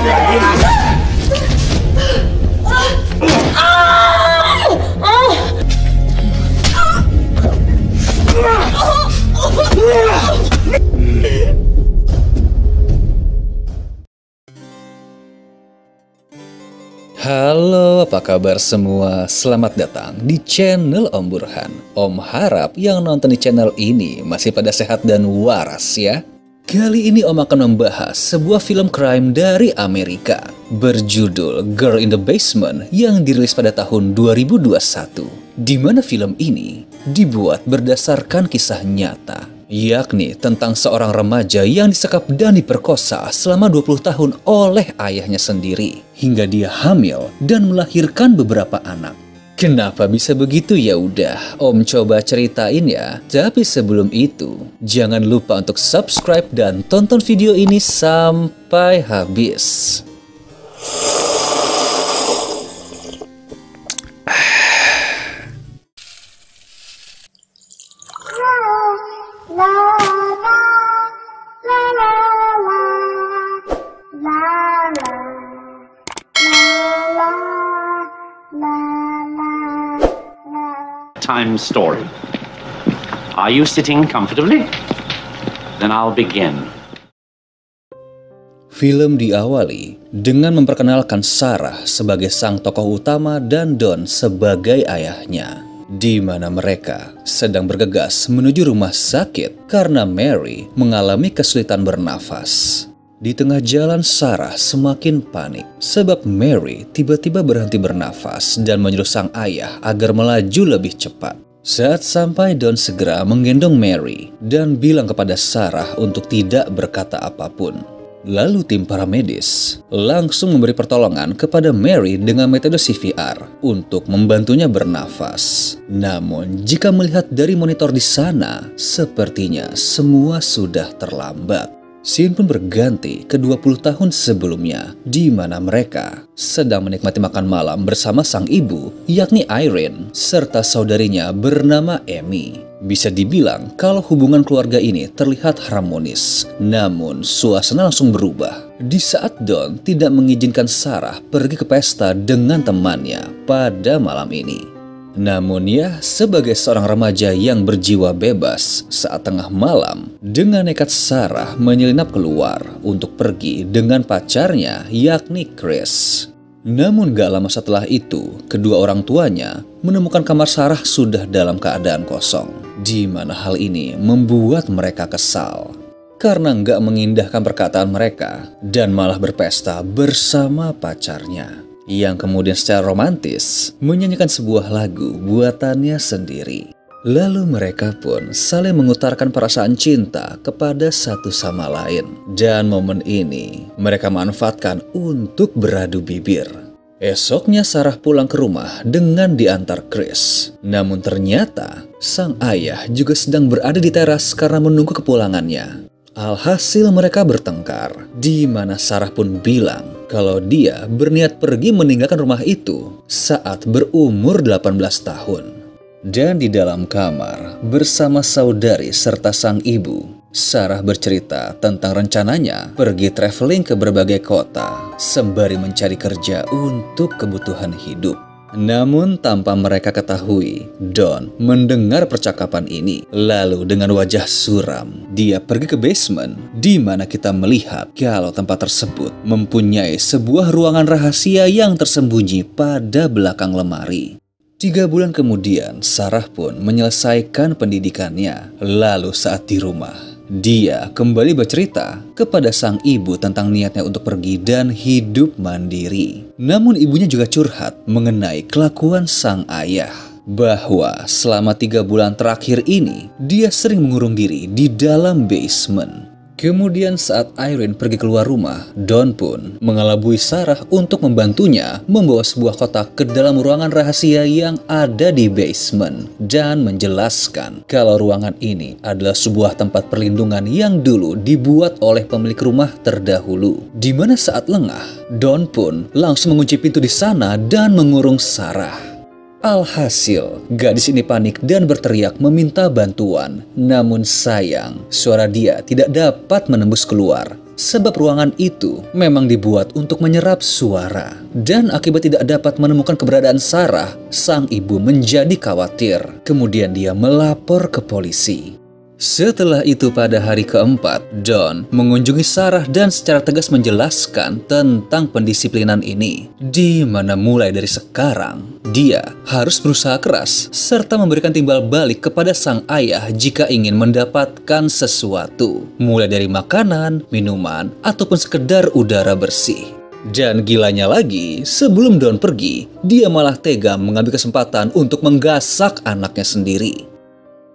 Halo, apa kabar semua? Selamat datang di channel Om Burhan. Om harap yang nonton di channel ini masih pada sehat dan waras ya. Kali ini Om akan membahas sebuah film crime dari Amerika berjudul Girl in the Basement yang dirilis pada tahun 2021. Di mana film ini dibuat berdasarkan kisah nyata, yakni tentang seorang remaja yang disekap dan diperkosa selama 20 tahun oleh ayahnya sendiri hingga dia hamil dan melahirkan beberapa anak. Kenapa bisa begitu? Ya udah, Om coba ceritain ya. Tapi sebelum itu, jangan lupa untuk subscribe dan tonton video ini sampai habis. Time story. Are you sitting comfortably? Then I'll begin. Film diawali dengan memperkenalkan Sarah sebagai sang tokoh utama dan Don sebagai ayahnya, di mana mereka sedang bergegas menuju rumah sakit karena Mary mengalami kesulitan bernafas. Di tengah jalan, Sarah semakin panik sebab Mary tiba-tiba berhenti bernafas dan menyuruh sang ayah agar melaju lebih cepat. Saat sampai, Don segera menggendong Mary dan bilang kepada Sarah untuk tidak berkata apapun. Lalu tim paramedis langsung memberi pertolongan kepada Mary dengan metode CPR untuk membantunya bernafas. Namun, jika melihat dari monitor di sana, sepertinya semua sudah terlambat. Scene pun berganti ke 20 tahun sebelumnya, di mana mereka sedang menikmati makan malam bersama sang ibu, yakni Irene, serta saudarinya bernama Amy. Bisa dibilang kalau hubungan keluarga ini terlihat harmonis, namun suasana langsung berubah di saat Don tidak mengizinkan Sarah pergi ke pesta dengan temannya pada malam ini. Namun ya, sebagai seorang remaja yang berjiwa bebas, saat tengah malam, dengan nekat Sarah menyelinap keluar untuk pergi dengan pacarnya, yakni Chris. Namun gak lama setelah itu, kedua orang tuanya menemukan kamar Sarah sudah dalam keadaan kosong, di mana hal ini membuat mereka kesal karena gak mengindahkan perkataan mereka dan malah berpesta bersama pacarnya, yang kemudian secara romantis menyanyikan sebuah lagu buatannya sendiri. Lalu mereka pun saling mengutarakan perasaan cinta kepada satu sama lain. Dan momen ini mereka manfaatkan untuk beradu bibir. Esoknya Sarah pulang ke rumah dengan diantar Chris. Namun ternyata sang ayah juga sedang berada di teras karena menunggu kepulangannya. Alhasil mereka bertengkar, di mana Sarah pun bilang kalau dia berniat pergi meninggalkan rumah itu saat berumur 18 tahun. Dan di dalam kamar bersama saudari serta sang ibu, Sarah bercerita tentang rencananya pergi traveling ke berbagai kota sembari mencari kerja untuk kebutuhan hidup. Namun tanpa mereka ketahui, Don mendengar percakapan ini. Lalu dengan wajah suram, dia pergi ke basement, di mana kita melihat kalau tempat tersebut mempunyai sebuah ruangan rahasia yang tersembunyi pada belakang lemari. 3 bulan kemudian, Sarah pun menyelesaikan pendidikannya. Lalu saat di rumah, dia kembali bercerita kepada sang ibu tentang niatnya untuk pergi dan hidup mandiri. Namun ibunya juga curhat mengenai kelakuan sang ayah, bahwa selama 3 bulan terakhir ini dia sering mengurung diri di dalam basement. Kemudian saat Irene pergi keluar rumah, Don pun mengelabui Sarah untuk membantunya membawa sebuah kotak ke dalam ruangan rahasia yang ada di basement dan menjelaskan kalau ruangan ini adalah sebuah tempat perlindungan yang dulu dibuat oleh pemilik rumah terdahulu. Di mana saat lengah, Don pun langsung mengunci pintu di sana dan mengurung Sarah. Alhasil, gadis ini panik dan berteriak meminta bantuan. Namun sayang, suara dia tidak dapat menembus keluar sebab ruangan itu memang dibuat untuk menyerap suara. Dan akibat tidak dapat menemukan keberadaan Sarah, sang ibu menjadi khawatir. Kemudian dia melapor ke polisi. Setelah itu pada hari keempat, Don mengunjungi Sarah dan secara tegas menjelaskan tentang pendisiplinan ini, di mana mulai dari sekarang dia harus berusaha keras serta memberikan timbal balik kepada sang ayah jika ingin mendapatkan sesuatu, mulai dari makanan, minuman, ataupun sekedar udara bersih. Dan gilanya lagi, sebelum Don pergi, dia malah tega mengambil kesempatan untuk menggasak anaknya sendiri.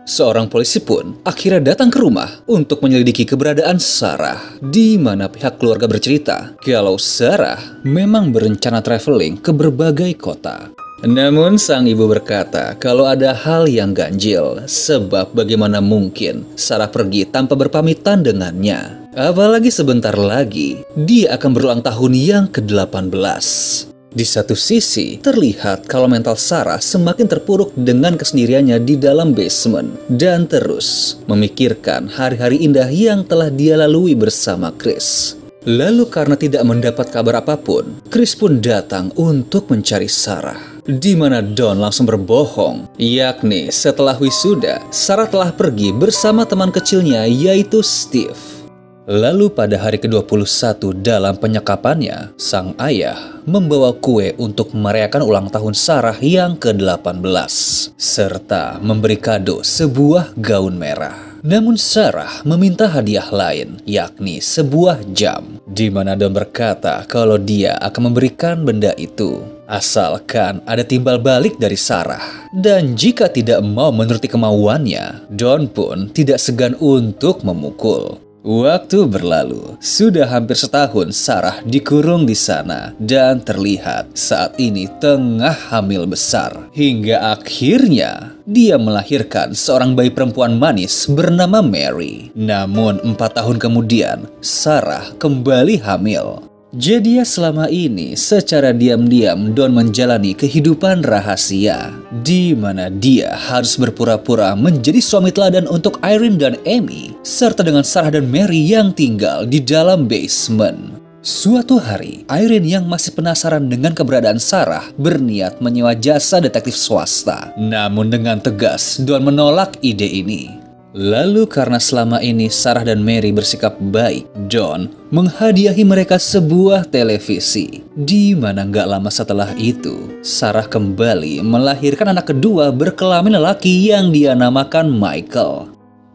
Seorang polisi pun akhirnya datang ke rumah untuk menyelidiki keberadaan Sarah, di mana pihak keluarga bercerita kalau Sarah memang berencana traveling ke berbagai kota. Namun sang ibu berkata kalau ada hal yang ganjil, sebab bagaimana mungkin Sarah pergi tanpa berpamitan dengannya. Apalagi sebentar lagi dia akan berulang tahun yang ke-18. Di satu sisi, terlihat kalau mental Sarah semakin terpuruk dengan kesendiriannya di dalam basement dan terus memikirkan hari-hari indah yang telah dia lalui bersama Chris. Lalu karena tidak mendapat kabar apapun, Chris pun datang untuk mencari Sarah. Di mana Don langsung berbohong, yakni setelah wisuda, Sarah telah pergi bersama teman kecilnya yaitu Steve. Lalu pada hari ke-21 dalam penyekapannya, sang ayah membawa kue untuk merayakan ulang tahun Sarah yang ke-18, serta memberi kado sebuah gaun merah. Namun Sarah meminta hadiah lain, yakni sebuah jam, di mana Don berkata kalau dia akan memberikan benda itu, asalkan ada timbal balik dari Sarah. Dan jika tidak mau menuruti kemauannya, Don pun tidak segan untuk memukul. Waktu berlalu, sudah hampir setahun Sarah dikurung di sana dan terlihat saat ini tengah hamil besar. Hingga akhirnya dia melahirkan seorang bayi perempuan manis bernama Mary. Namun 4 tahun kemudian, Sarah kembali hamil. Jadi ya selama ini secara diam-diam Don menjalani kehidupan rahasia, di mana dia harus berpura-pura menjadi suami teladan untuk Irene dan Amy, serta dengan Sarah dan Mary yang tinggal di dalam basement. Suatu hari, Irene yang masih penasaran dengan keberadaan Sarah berniat menyewa jasa detektif swasta. Namun dengan tegas, Don menolak ide ini. Lalu karena selama ini Sarah dan Mary bersikap baik, Don menghadiahi mereka sebuah televisi. Di mana nggak lama setelah itu, Sarah kembali melahirkan anak kedua berkelamin lelaki yang dia namakan Michael.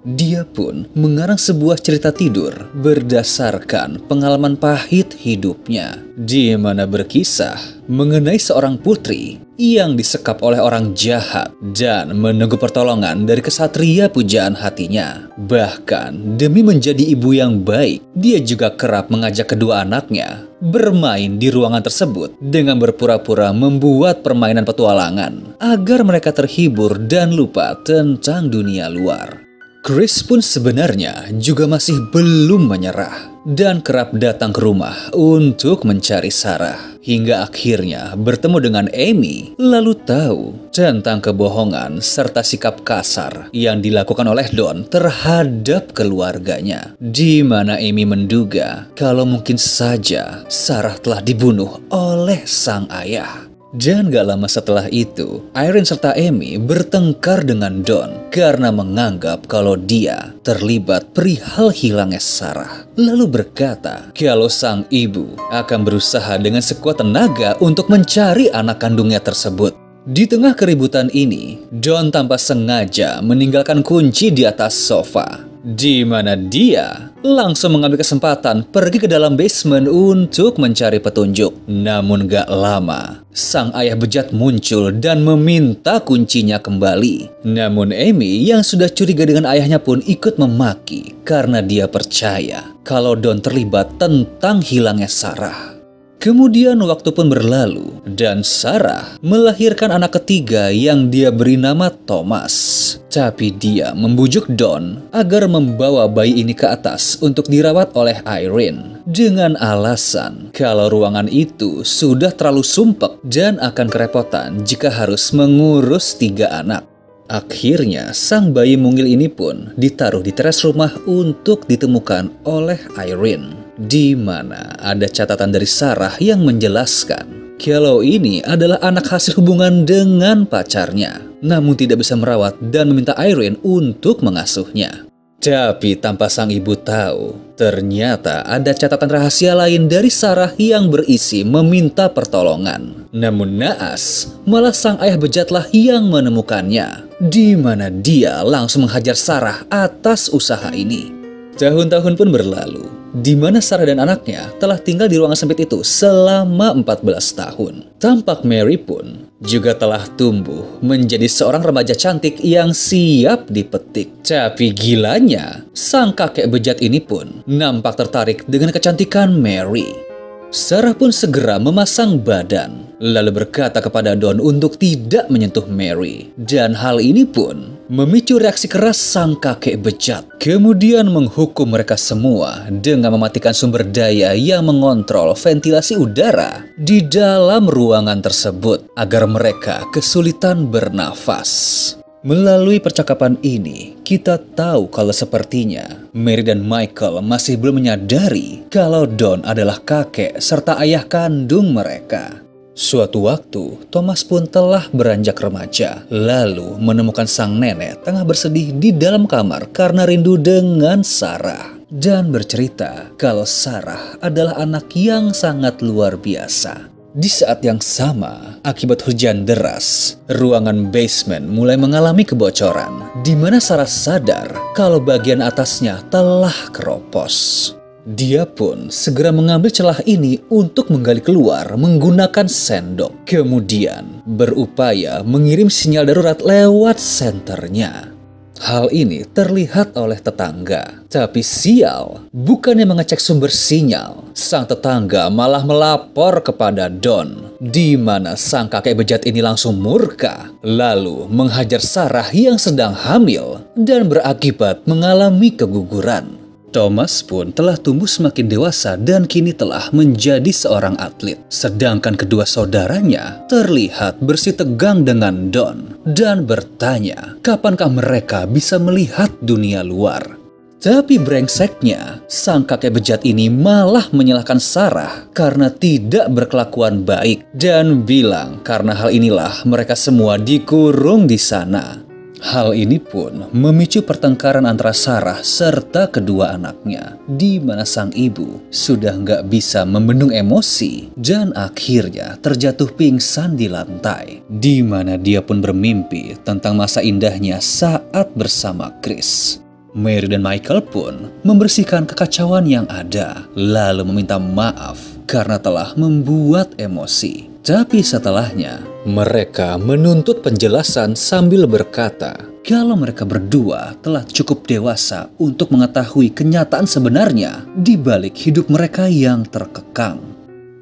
Dia pun mengarang sebuah cerita tidur berdasarkan pengalaman pahit hidupnya, di mana berkisah mengenai seorang putri yang disekap oleh orang jahat dan menunggu pertolongan dari kesatria pujaan hatinya. Bahkan demi menjadi ibu yang baik, dia juga kerap mengajak kedua anaknya bermain di ruangan tersebut dengan berpura-pura membuat permainan petualangan agar mereka terhibur dan lupa tentang dunia luar. Chris pun sebenarnya juga masih belum menyerah dan kerap datang ke rumah untuk mencari Sarah. Hingga akhirnya bertemu dengan Amy, lalu tahu tentang kebohongan serta sikap kasar yang dilakukan oleh Don terhadap keluarganya. Di mana Amy menduga kalau mungkin saja Sarah telah dibunuh oleh sang ayah. Dan gak lama setelah itu, Irene serta Amy bertengkar dengan Don karena menganggap kalau dia terlibat perihal hilangnya Sarah. Lalu berkata kalau sang ibu akan berusaha dengan sekuat tenaga untuk mencari anak kandungnya tersebut. Di tengah keributan ini, Don tanpa sengaja meninggalkan kunci di atas sofa, di mana dia langsung mengambil kesempatan pergi ke dalam basement untuk mencari petunjuk. Namun gak lama, sang ayah bejat muncul dan meminta kuncinya kembali. Namun Amy yang sudah curiga dengan ayahnya pun ikut memaki karena dia percaya kalau Don terlibat tentang hilangnya Sarah. Kemudian waktu pun berlalu dan Sarah melahirkan anak ketiga yang dia beri nama Thomas. Tapi dia membujuk Don agar membawa bayi ini ke atas untuk dirawat oleh Irene dengan alasan kalau ruangan itu sudah terlalu sumpek dan akan kerepotan jika harus mengurus 3 anak. Akhirnya sang bayi mungil ini pun ditaruh di teras rumah untuk ditemukan oleh Irene. di mana ada catatan dari Sarah yang menjelaskan kalau ini adalah anak hasil hubungan dengan pacarnya, namun tidak bisa merawat dan meminta Irene untuk mengasuhnya. Tapi tanpa sang ibu tahu, ternyata ada catatan rahasia lain dari Sarah yang berisi meminta pertolongan. Namun naas, malah sang ayah bejatlah yang menemukannya, di mana dia langsung menghajar Sarah atas usaha ini. Tahun-tahun pun berlalu, di mana Sarah dan anaknya telah tinggal di ruangan sempit itu selama 14 tahun. Tampak Mary pun juga telah tumbuh menjadi seorang remaja cantik yang siap dipetik. Tapi gilanya, sang kakek bejat ini pun nampak tertarik dengan kecantikan Mary. Sarah pun segera memasang badan, lalu berkata kepada Don untuk tidak menyentuh Mary. Dan hal ini pun memicu reaksi keras sang kakek bejat. Kemudian menghukum mereka semua dengan mematikan sumber daya yang mengontrol ventilasi udara di dalam ruangan tersebut agar mereka kesulitan bernafas. Melalui percakapan ini, kita tahu kalau sepertinya Mary dan Michael masih belum menyadari kalau Don adalah kakek serta ayah kandung mereka. Suatu waktu, Thomas pun telah beranjak remaja, lalu menemukan sang nenek tengah bersedih di dalam kamar karena rindu dengan Sarah. Dan bercerita kalau Sarah adalah anak yang sangat luar biasa. Di saat yang sama, akibat hujan deras, ruangan basement mulai mengalami kebocoran, di mana Sarah sadar kalau bagian atasnya telah keropos. Dia pun segera mengambil celah ini untuk menggali keluar menggunakan sendok. Kemudian berupaya mengirim sinyal darurat lewat senternya. Hal ini terlihat oleh tetangga. Tapi sial, bukannya mengecek sumber sinyal, sang tetangga malah melapor kepada Don, di mana sang kakek bejat ini langsung murka, lalu menghajar Sarah yang sedang hamil dan berakibat mengalami keguguran. Thomas pun telah tumbuh semakin dewasa dan kini telah menjadi seorang atlet. Sedangkan kedua saudaranya terlihat bersih tegang dengan Don dan bertanya kapankah mereka bisa melihat dunia luar. Tapi brengseknya, sang kakek bejat ini malah menyalahkan Sarah karena tidak berkelakuan baik dan bilang karena hal inilah mereka semua dikurung di sana. Hal ini pun memicu pertengkaran antara Sarah serta kedua anaknya, di mana sang ibu sudah nggak bisa membendung emosi dan akhirnya terjatuh pingsan di lantai, di mana dia pun bermimpi tentang masa indahnya saat bersama Chris. Mary dan Michael pun membersihkan kekacauan yang ada, lalu meminta maaf karena telah membuat emosi. Tapi setelahnya, mereka menuntut penjelasan sambil berkata kalau mereka berdua telah cukup dewasa untuk mengetahui kenyataan sebenarnya di balik hidup mereka yang terkekang.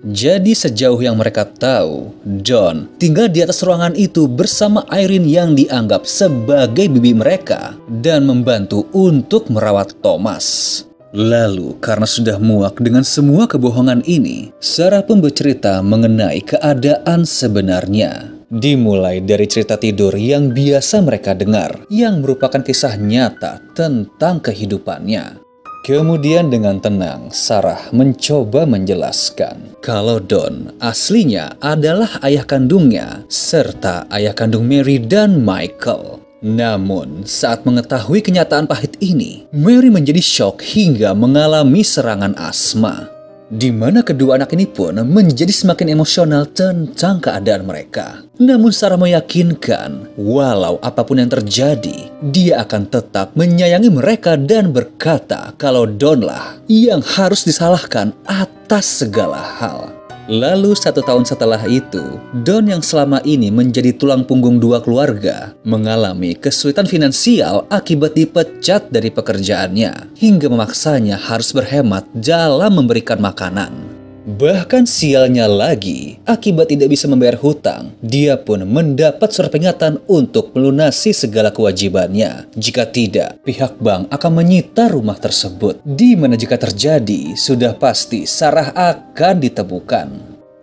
Jadi sejauh yang mereka tahu, Don tinggal di atas ruangan itu bersama Irene yang dianggap sebagai bibi mereka dan membantu untuk merawat Thomas. Lalu, karena sudah muak dengan semua kebohongan ini, Sarah pun bercerita mengenai keadaan sebenarnya. Dimulai dari cerita tidur yang biasa mereka dengar, yang merupakan kisah nyata tentang kehidupannya. Kemudian dengan tenang, Sarah mencoba menjelaskan kalau Don aslinya adalah ayah kandungnya, serta ayah kandung Mary dan Michael. Namun, saat mengetahui kenyataan pahit ini, Mary menjadi syok hingga mengalami serangan asma. Di mana kedua anak ini pun menjadi semakin emosional tentang keadaan mereka. Namun Sarah meyakinkan, walau apapun yang terjadi, dia akan tetap menyayangi mereka dan berkata kalau Donlah yang harus disalahkan atas segala hal. Lalu 1 tahun setelah itu, Don yang selama ini menjadi tulang punggung dua keluarga mengalami kesulitan finansial akibat dipecat dari pekerjaannya hingga memaksanya harus berhemat dalam memberikan makanan. Bahkan sialnya lagi, akibat tidak bisa membayar hutang, dia pun mendapat surat peringatan untuk melunasi segala kewajibannya. Jika tidak, pihak bank akan menyita rumah tersebut, di mana jika terjadi, sudah pasti Sarah akan ditemukan.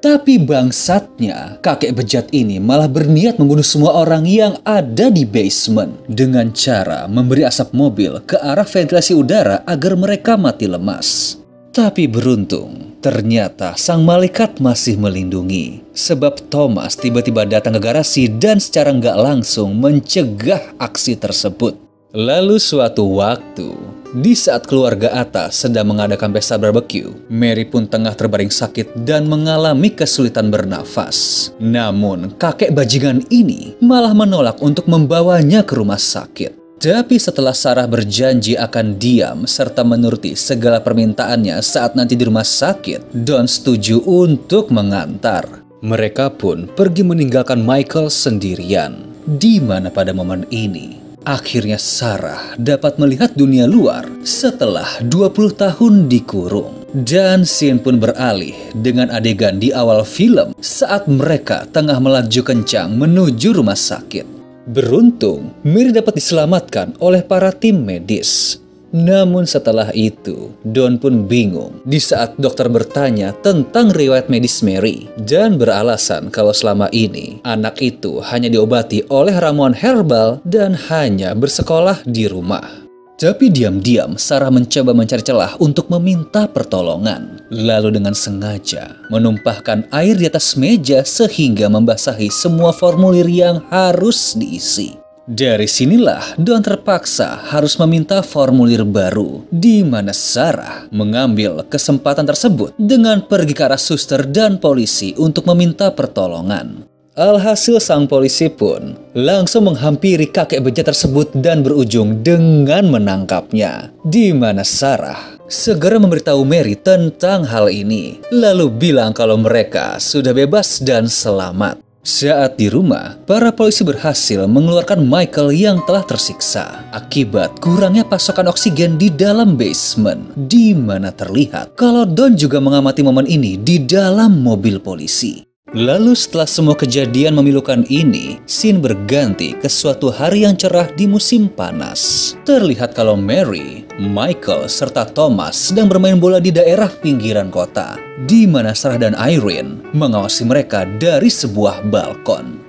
Tapi bangsatnya, kakek bejat ini malah berniat membunuh semua orang yang ada di basement dengan cara memberi asap mobil ke arah ventilasi udara agar mereka mati lemas. Tapi beruntung, ternyata sang malaikat masih melindungi. Sebab Thomas tiba-tiba datang ke garasi dan secara nggak langsung mencegah aksi tersebut. Lalu suatu waktu, di saat keluarga atas sedang mengadakan pesta barbecue, Mary pun tengah terbaring sakit dan mengalami kesulitan bernafas. Namun, kakek bajingan ini malah menolak untuk membawanya ke rumah sakit. Tapi setelah Sarah berjanji akan diam serta menuruti segala permintaannya saat nanti di rumah sakit, Don setuju untuk mengantar. Mereka pun pergi meninggalkan Michael sendirian. Di mana pada momen ini, akhirnya Sarah dapat melihat dunia luar setelah 20 tahun dikurung. Dan scene pun beralih dengan adegan di awal film saat mereka tengah melaju kencang menuju rumah sakit. Beruntung, Mary dapat diselamatkan oleh para tim medis. Namun setelah itu, Don pun bingung di saat dokter bertanya tentang riwayat medis Mary dan beralasan kalau selama ini anak itu hanya diobati oleh ramuan herbal dan hanya bersekolah di rumah. Tapi diam-diam Sarah mencoba mencari celah untuk meminta pertolongan. Lalu dengan sengaja menumpahkan air di atas meja sehingga membasahi semua formulir yang harus diisi. Dari sinilah Don terpaksa harus meminta formulir baru, di mana Sarah mengambil kesempatan tersebut dengan pergi ke arah suster dan polisi untuk meminta pertolongan. Alhasil sang polisi pun langsung menghampiri kakek bejat tersebut dan berujung dengan menangkapnya. Di mana Sarah segera memberitahu Mary tentang hal ini, lalu bilang kalau mereka sudah bebas dan selamat. Saat di rumah, para polisi berhasil mengeluarkan Michael yang telah tersiksa akibat kurangnya pasokan oksigen di dalam basement, di mana terlihat kalau Don juga mengamati momen ini di dalam mobil polisi. Lalu setelah semua kejadian memilukan ini, scene berganti ke suatu hari yang cerah di musim panas. Terlihat kalau Mary, Michael, serta Thomas sedang bermain bola di daerah pinggiran kota, di mana Sarah dan Irene mengawasi mereka dari sebuah balkon.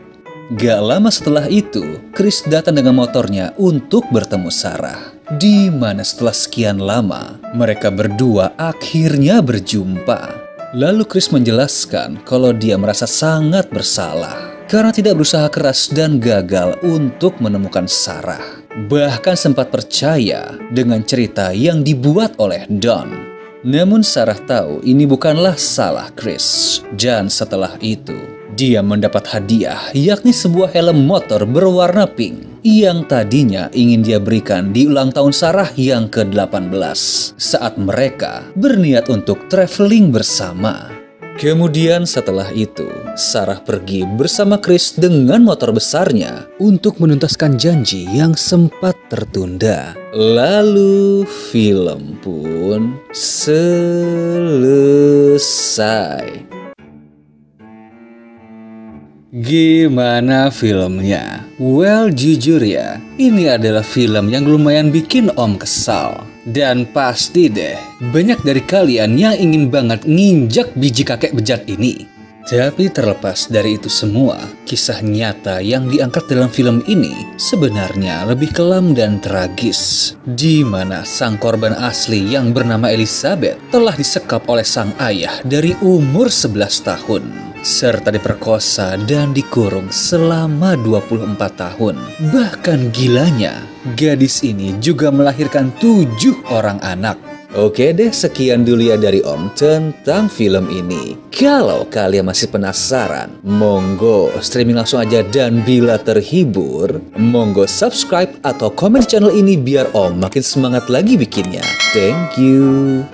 Gak lama setelah itu, Chris datang dengan motornya untuk bertemu Sarah. Di mana setelah sekian lama, mereka berdua akhirnya berjumpa. Lalu Chris menjelaskan kalau dia merasa sangat bersalah karena tidak berusaha keras dan gagal untuk menemukan Sarah. Bahkan sempat percaya dengan cerita yang dibuat oleh Don. Namun Sarah tahu ini bukanlah salah Chris. Dan setelah itu, dia mendapat hadiah, yakni sebuah helm motor berwarna pink yang tadinya ingin dia berikan di ulang tahun Sarah yang ke-18 saat mereka berniat untuk traveling bersama. Kemudian setelah itu, Sarah pergi bersama Chris dengan motor besarnya untuk menuntaskan janji yang sempat tertunda. Lalu film pun selesai. Gimana filmnya? Well, jujur ya, ini adalah film yang lumayan bikin Om kesal. Dan pasti deh, banyak dari kalian yang ingin banget nginjak biji kakek bejat ini. Tapi terlepas dari itu semua, kisah nyata yang diangkat dalam film ini sebenarnya lebih kelam dan tragis. Di mana sang korban asli yang bernama Elizabeth telah disekap oleh sang ayah dari umur 11 tahun. Serta diperkosa dan dikurung selama 24 tahun. Bahkan gilanya, gadis ini juga melahirkan 7 orang anak. Oke deh, sekian dulu ya dari Om tentang film ini. Kalau kalian masih penasaran, monggo streaming langsung aja. Dan bila terhibur, monggo subscribe atau komen channel ini biar Om makin semangat lagi bikinnya. Thank you.